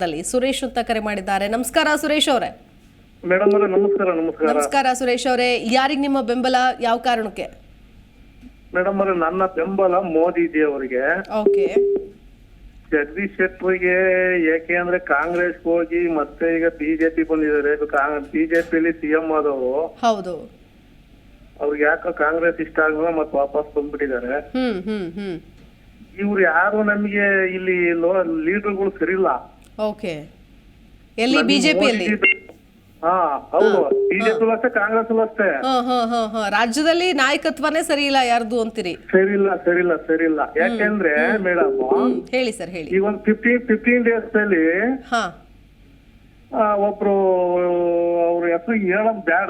ಸುರೇಶ್ ಅಂತ ಕರೆ ಮಾಡಿದ್ದಾರೆ. ನಮಸ್ಕಾರ ಸುರೇಶ್ ಅವರೇ. ಮೇಡಮ್ ಅವರೇ ನಮಸ್ಕಾರ. ನಮಸ್ಕಾರ ಸುರೇಶ್ ಅವರೇ. ಯಾರಿಗೆ ನಿಮ್ಮ ಬೆಂಬಲ, ಯಾವ ಕಾರಣಕ್ಕೆ? ಮೇಡಮ್ ಅವರೇ ನನ್ನ ಬೆಂಬಲ ಮೋದಿಜಿ ಅವರಿಗೆ. ಓಕೆ. ಜಗದೀಶ್ ಶೆಟ್ಟರ್ಗೆ ಯಾಕೆ ಅಂದ್ರೆ ಕಾಂಗ್ರೆಸ್ ಹೋಗಿ ಮತ್ತೆ ಈಗ ಬಿಜೆಪಿ ಬಂದಿದ್ದಾರೆ. ಬಿಜೆಪಿಯಲ್ಲಿ ಸಿಎಂ ಆದವರು. ಹೌದು. ಅವ್ರಿಗೆ ಯಾಕೆ ಕಾಂಗ್ರೆಸ್ ಇಷ್ಟ ಆಗಲ್ಲ ಮತ್ತೆ ವಾಪಸ್ ಬಂದ್ಬಿಟ್ಟಿದ್ದಾರೆ. ಇವ್ರು ಯಾರು ನಮಗೆ ಇಲ್ಲಿ ಲೀಡರ್ಗಳು ಸರಿಯಿಲ್ಲ. ಓಕೆ. ಎಲ್ಲಿ? ಬಿಜೆಪಿಯಲ್ಲಿ? ಹಾ ಹೌದು. ಬಿಜೆಪಿ ಅಷ್ಟೇ, ಕಾಂಗ್ರೆಸ್ ಅಷ್ಟೇ. ರಾಜ್ಯದಲ್ಲಿ ನಾಯಕತ್ವನೇ ಸರಿ ಇಲ್ಲ ಯಾರ್ದು ಅಂತೀರಿ? ಸರಿಯಿಲ್ಲ. ಯಾಕೆಂದ್ರೆ ಮೇಡಮ್ ಹೇಳಿ ಸರ್, ಹೇಳಿ. ಈಗ ಒಂದು 15 ಡೇಸ್ ಅಲ್ಲಿ ಒಬ್ರು ಅವ್ರ ಹೆಸರು ಹೇಳೋದ್ ಬೇಡ,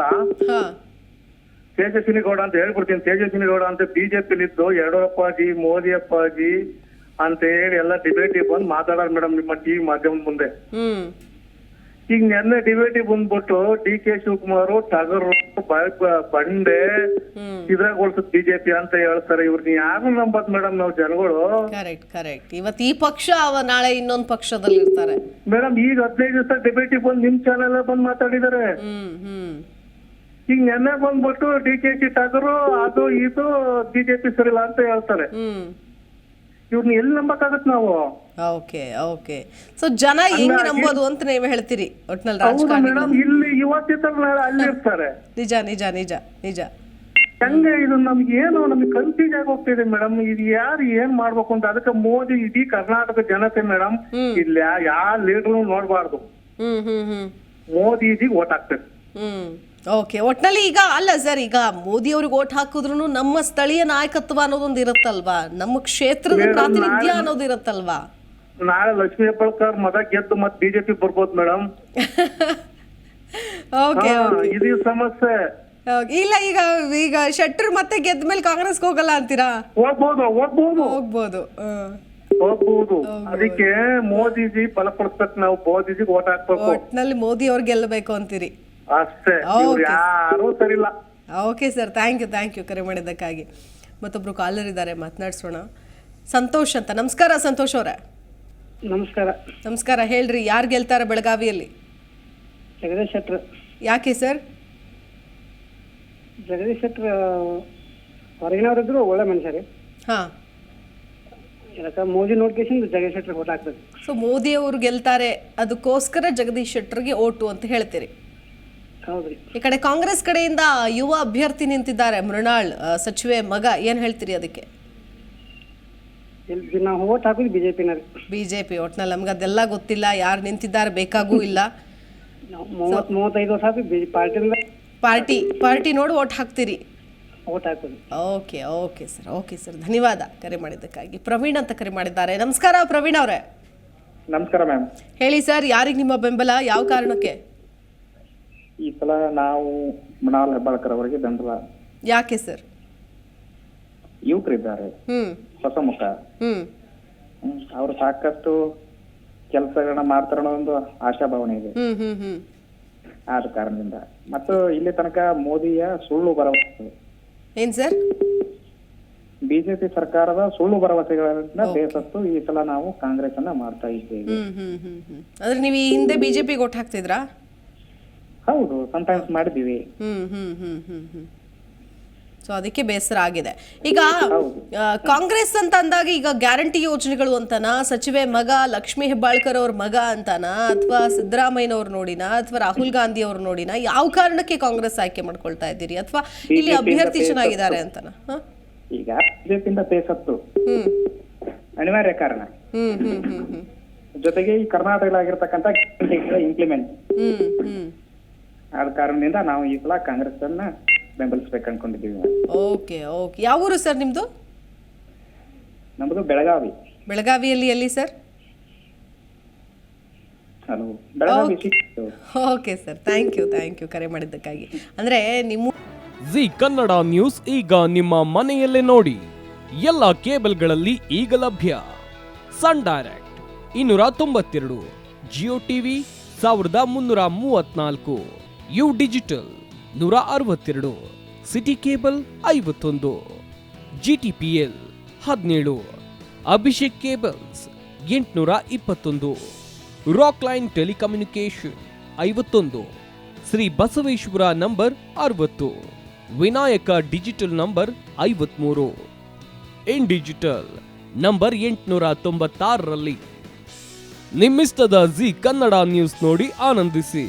ತೇಜಸ್ವಿನಿ ಗೌಡ ಅಂತ ಹೇಳ್ಬಿಡ್ತೀನಿ. ತೇಜಸ್ವಿನಿ ಗೌಡ ಅಂತ ಬಿಜೆಪಿಲಿ ಇದ್ದು ಯಡಿಯೂರಪ್ಪಾಜಿ ಮೋದಿ ಅಪ್ಪಾಜಿ ಅಂತ ಹೇಳಿ ಎಲ್ಲ ಡಿಬೇಟ್ ಬಂದು ಮಾತಾಡೋರು ಮೇಡಮ್ ನಿಮ್ಮ ಟಿವಿ ಮಾಧ್ಯಮದ ಮುಂದೆ. ಈಗ ನೆನ್ನೆ ಡಿಬೇಟ್ ಬಂದ್ಬಿಟ್ಟು DK ಶಿವಕುಮಾರ್ ಟಗರು ಬಂಡೆ ಇದ್ರಾಗೊಳ್ಸುತ್ತೆ ಬಿಜೆಪಿ ಅಂತ ಹೇಳ್ತಾರೆ. ಇವ್ರನ್ನ ಯಾರು ನಂಬತ್ ಮೇಡಮ್ ನಾವು ಜನಗಳು? ಕರೆಕ್ಟ್. ಇವತ್ತು ಈ ಪಕ್ಷ ನಾಳೆ ಇನ್ನೊಂದು ಪಕ್ಷದಲ್ಲಿ ಇರ್ತಾರೆ ಮೇಡಮ್. ಈಗ 15 ದಿವಸ ಡಿಬೇಟ್ ಬಂದು ನಿಮ್ ಚಾನೆಲ್ ಬಂದು ಮಾತಾಡಿದ್ದಾರೆ. ಈಗ ನೆನ್ನೆ ಬಂದ್ಬಿಟ್ಟು DK ಟಗರು ಅದು ಇದು ಬಿಜೆಪಿ ಸರಿಲ್ಲ ಅಂತ ಹೇಳ್ತಾರೆ. ಇವ್ರನ್ನ ಎಲ್ಲಿ ನಂಬಕ್ಕಾಗತ್ ನಾವು? ಓಕೆ. ಸೊ ಜನ ಹೆಂಗ್ ನಂಬೋದು ಅಂತ ನೀವು ಹೇಳ್ತೀರಿ ಒಟ್ನಲ್ಲಿ ರಾಜಕಾರಣ? ಮೇಡಮ್ ಇಲ್ಲಿ ಇವತ್ತಿದ್ದಾಗ ನಾಳೆ ಅಲ್ಲಿ ಇರ್ತಾರೆ. ನಿಜ. ಹಂಗೆ ಇದು ನಮ್ಗೆ ಕನ್ಫ್ಯೂಸ್ ಆಗಿ ಹೋಗ್ತಿದೆ ಮೇಡಮ್. ಇದು ಯಾರು ಏನ್ ಮಾಡ್ಬೇಕು ಅಂತ. ಅದಕ್ಕೆ ಮೋದಿ ಇಡೀ ಕರ್ನಾಟಕ ಜನತೆ ಮೇಡಮ್ ಇಲ್ಲಿ ಯಾವ ಲೀಡರ್ ನೋಡ್ಬಾರ್ದು, ಮೋದಿಜಿಗೆ ಓಟ್ ಹಾಕ್ಬೇಕು. ಓಕೆ. ಒಟ್ನಲ್ಲಿ ಈಗ ಅಲ್ಲ ಸರ್, ಈಗ ಮೋದಿ ಅವ್ರಿಗೆ ಓಟ್ ಹಾಕಿದ್ರು ನಮ್ಮ ಸ್ಥಳೀಯ ನಾಯಕತ್ವ ಅನ್ನೋದೊಂದು ಇರುತ್ತಲ್ವಾ, ನಮ್ಮ ಕ್ಷೇತ್ರದ ಪ್ರಾತಿನಿಧ್ಯ ಅನ್ನೋದು ಇರುತ್ತಲ್ವಾ? ನಾಳೆ ಲಕ್ಷ್ಮೀ ಹೆಬ್ಬಾಳ್ಕರ್ ಮತ ಗೆದ್ದು ಮತ್ತೆ ಬಿಜೆಪಿ ಬರ್ಬೋದು ಮೇಡಮ್. ಇದು ಸಮಸ್ಯೆ ಇಲ್ಲ. ಈಗ ಶೆಟ್ಟರ್ ಮತ್ತೆ ಗೆದ್ದ ಮೇಲೆ ಕಾಂಗ್ರೆಸ್ ಹೋಗಲ್ಲ ಅಂತೀರಾ? ಹೋಗ್ಬೋದು. ಅದಕ್ಕೆ ಮೋದಿಜಿ ಬಲಪಡಿಸ್ಬೇಕು, ನಾವು ಮೋದಿಜಿಗೆ ಓಟ್ ಹಾಕ್ಬೇಕು. ಒಟ್ನಲ್ಲಿ ಮೋದಿ ಅವ್ರು ಗೆಲ್ಲಬೇಕು ಅಂತೀರಿ ಅಷ್ಟೇ, ಯಾರು ಸರಿಲ್ಲ. ಓಕೆ ಸರ್, ಥ್ಯಾಂಕ್ ಯು ಕರೆ ಮಾಡಿದ್ದಕ್ಕಾಗಿ. ಮತ್ತೊಬ್ರು ಕಾಲರ್ ಇದ್ದಾರೆ, ಮಾತನಾಡ್ಸೋಣ. ಸಂತೋಷ್ ಅಂತ. ನಮಸ್ಕಾರ ಸಂತೋಷ್ ಅವರೇ. ನಮಸ್ಕಾರ. ಹೇಳ್ರಿ, ಯಾರು ಗೆಲ್ತಾರೆ ಬೆಳಗಾವಿಯಲ್ಲಿ? ಜಗದೀಶ್ ಶೆಟ್ಟರ್. ಯಾಕೆ ಸರ್? ಜಗದೀಶ್ ಶೆಟ್ಟರ್ ಹೊರಗಿನವರಿದ್ರು ಒಳ್ಳೆ ಮನುಷ್ಯ ರೀ. ಮೋದಿ ನೋಟಿಫಿಕೇಶನ್ ಜಗದೀಶ್ ಶೆಟ್ಟರ್ ಓಟ್ ಹಾಕ್ಬೇಕು. ಸೊ ಮೋದಿ ಅವರು ಗೆಲ್ತಾರೆ, ಅದಕ್ಕೋಸ್ಕರ ಜಗದೀಶ್ ಶೆಟ್ಟರ್ಗೆ ಓಟು ಅಂತ ಹೇಳ್ತೀರಿ? ಹೌದ್ರಿ. ಈ ಕಡೆ ಕಾಂಗ್ರೆಸ್ ಕಡೆಯಿಂದ ಯುವ ಅಭ್ಯರ್ಥಿ ನಿಂತಿದ್ದಾರೆ, ಮೃಣಾಲ್ ಸಚಿವೆ ಮಗ. ಏನ್ ಹೇಳ್ತೀರಿ ಅದಕ್ಕೆ? ನಾವು ಓಟ್ ಹಾಕೋದು ಬಿಜೆಪಿ. ಒಟ್ನಲ್ಲಿ ನಮ್ಗೆ ಅದೆಲ್ಲ ಗೊತ್ತಿಲ್ಲ, ಯಾರು ನಿಂತಿದ್ದಾರೆ ಬೇಕಾಗೂ ಇಲ್ಲ. 35 ವರ್ಷ ಪಾರ್ಟಿ ನೋಡಿ ಓಟ್ ಹಾಕ್ತೀರಿ? ಓಟ್ ಹಾಕೋದು. ಓಕೆ ಸರ್, ಧನ್ಯವಾದ ಕರೆ ಮಾಡಿದ್ದಕ್ಕಾಗಿ. ಪ್ರವೀಣ್ ಅಂತ ಕರೆ ಮಾಡಿದ್ದಾರೆ. ನಮಸ್ಕಾರ ಪ್ರವೀಣ್ ಅವರೇ. ನಮಸ್ಕಾರ ಮ್ಯಾಮ್. ಹೇಳಿ ಸರ್, ಯಾರಿಗೆ ನಿಮ್ಮ ಬೆಂಬಲ, ಯಾವ ಕಾರಣಕ್ಕೆ? ಈ ಸಲ ನಾವು ಮೃಣಾಲ್ ಹೆಬ್ಬಾಳ್ಕರ್ ಅವರಿಗೆ ಬೆಂಬಲ. ಯಾಕೆ ಸರ್? ಯುವಕರಿದ್ದಾರೆ, ಹೊಸ ಮುಖ, ಅವರು ಸಾಕಷ್ಟು ಕೆಲಸಗಳನ್ನ ಮಾಡ್ತಾರ ಒಂದು ಆಶಾಭಾವನೆ ಇದೆ. ಆದ ಕಾರಣದಿಂದ ಮತ್ತು ಇಲ್ಲಿ ತನಕ ಮೋದಿಯ ಸುಳ್ಳು ಭರವಸೆ. ಏನ್ ಸರ್? ಬಿಜೆಪಿ ಸರ್ಕಾರದ ಸುಳ್ಳು ಭರವಸೆಗಳನ್ನ ಬೇಸತ್ತು ಈ ಸಲ ನಾವು ಕಾಂಗ್ರೆಸ್ ಅನ್ನ ಮಾಡ್ತಾ ಇದ್ದೇವೆ. ಅಂದ್ರೆ ನೀವು ಈ ಹಿಂದೆ ಬಿಜೆಪಿಗೆ ಓಟ್ ಹಾಕ್ತಿದ್ರಾ? ಹೌದು, ಸಮಟೈಮ್ಸ್ ಮಾಡಿದೀವಿ. ಸೊ ಅದಕ್ಕೆ ಬೇಸರ ಆಗಿದೆ. ಈಗ ಕಾಂಗ್ರೆಸ್ ಅಂತ ಅಂದಾಗ ಈಗ ಗ್ಯಾರಂಟಿ ಯೋಜನೆಗಳು ಅಂತನಾ, ಸಚಿವೆ ಮಗ ಲಕ್ಷ್ಮೀ ಹೆಬ್ಬಾಳ್ಕರ್ ಅವ್ರ ಮಗ ಅಂತನಾ, ಅಥವಾ ಸಿದ್ದರಾಮಯ್ಯನವ್ರು ನೋಡಿನಾ, ಅಥವಾ ರಾಹುಲ್ ಗಾಂಧಿ ಅವ್ರು ನೋಡಿನಾ, ಯಾವ ಕಾರಣಕ್ಕೆ ಕಾಂಗ್ರೆಸ್ ಆಯ್ಕೆ ಮಾಡ್ಕೊಳ್ತಾ ಇದ್ದೀರಿ? ಅಥವಾ ಇಲ್ಲಿ ಅಭ್ಯರ್ಥಿ ಚೆನ್ನಾಗಿದ್ದಾರೆ ಅಂತನಾ? ಈಗ ಬಿಜೆಪಿಯಿಂದ ಬೇಸತ್ತು ಅನಿವಾರ್ಯ ಕಾರಣ, ಜೊತೆಗೆ ಈ ಕರ್ನಾಟಕದಲ್ಲಿರ್ತಕ್ಕಂಥ ಇಂಪ್ಲಿಮೆಂಟ್ ಆದ ಕಾರಣದಿಂದ ನಾವು ಈ ಸಲ ಕಾಂಗ್ರೆಸ್ ಅನ್ನ ಬೆಂಬಲಿಸಬೇಕು ಅನ್ಕೊಂಡಿದ್ದೀವಿ. ಓಕೆ. ಯಾವ ಊರು ಸರ್ ನಿಮ್ದು? ನಮ್ದು ಬೆಳಗಾವಿ. ಬೆಳಗಾವಿಯಲ್ಲಿ ಎಲ್ಲಿ sir? Belagavi. Okay sir, thank you ಕರೆ ಮಾಡಿದ್ದಕ್ಕಾಗಿ. ಅಂದ್ರೆ ನಿಮ್ಮ ಜಿ ಕನ್ನಡ ನ್ಯೂಸ್ ಈಗ ನಿಮ್ಮ ಮನೆಯಲ್ಲೇ ನೋಡಿ. ಎಲ್ಲ ಕೇಬಲ್ಗಳಲ್ಲಿ ಈಗ ಲಭ್ಯ. Sun Direct 292, Jio TV 1334, U Digital 162, City Cable 51, GTPL 17, Abhishek cables 821, Rock Line telecommunication 51, Shri Basaveshwara number 60, Vinayaka digital number 53, In digital number 896ರಲ್ಲಿ. ನಿಮ್ಮಿಸ್ತದ ಜಿ ಕನ್ನಡ ನ್ಯೂಸ್ ನೋಡಿ ಆನಂದಿಸಿ.